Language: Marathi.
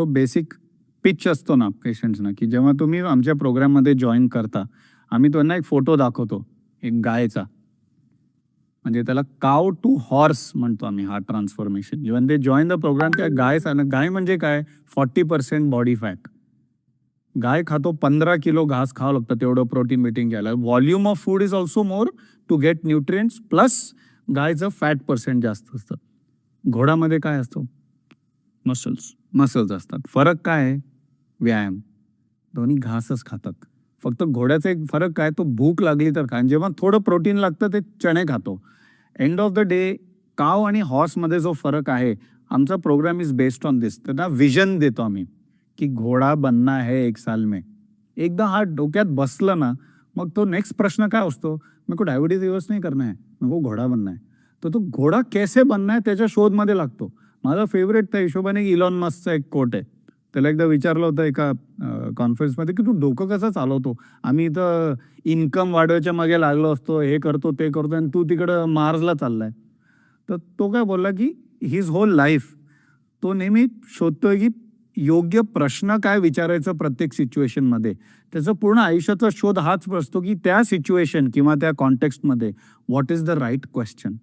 तो बेसिक पिच असतो ना पेशंट्सना, की जेव्हा तुम्ही आमच्या प्रोग्राममध्ये जॉइन करता, आम्ही त्यांना एक फोटो दाखवतो, एक गायचा. म्हणजे त्याला काव टू हॉर्स म्हणतो आम्ही हा ट्रान्सफॉर्मेशन. जेव्हा ते जॉइन द प्रोग्राम त्या गाय म्हणजे काय 40% बॉडी फॅट. गाय खातो 15 किलो घास खावं लागतं तेवढं प्रोटीन मिटिंग घ्यायला. Volume of food is also more to get nutrients plus गायचं फॅट पर्सेंट जास्त असतं. घोडामध्ये काय असतो? मसल्स असतात. फरक काय आहे? व्यायाम. दोन्ही घासच खातात. फक्त घोड्याचा एक फरक काय, तो भूक लागली तर काय, जेव्हा थोडं प्रोटीन लागतं ते चणे खातो. एंड ऑफ द डे काव आणि हॉर्समध्ये जो फरक आहे, आमचा प्रोग्राम इज बेस्ड ऑन दिस. त्यांना विजन देतो आम्ही की घोडा बनना है 1 साल में. एकदा हा डोक्यात बसलं ना, मग तो नेक्स्ट प्रश्न काय असतो, मेरे को डायबिटीज रिवर्स नहीं करना है, मेरे को घोडा बनना है. तर तो घोडा कैसे बनना है त्याच्या शोधमध्ये लागतो. माझा फेवरेट त्या हिशोबाने इलॉन मस्कचा एक कोट आहे. त्याला एकदा विचारलं होतं एका कॉन्फरन्समध्ये की तू डोकं कसं चालवतो? आम्ही इथं इन्कम वाढवायच्या मागे लागलो असतो, हे करतो ते करतो आणि तू तिकडं मार्सला चाललाय. तर तो काय बोलला की हिज होल लाईफ तो नेहमी शोधतोय की योग्य प्रश्न काय विचारायचं प्रत्येक सिच्युएशनमध्ये. त्याचं पूर्ण आयुष्याचा शोध हाच असतो की त्या सिच्युएशन किंवा त्या कॉन्टेक्स्टमध्ये what is the right question.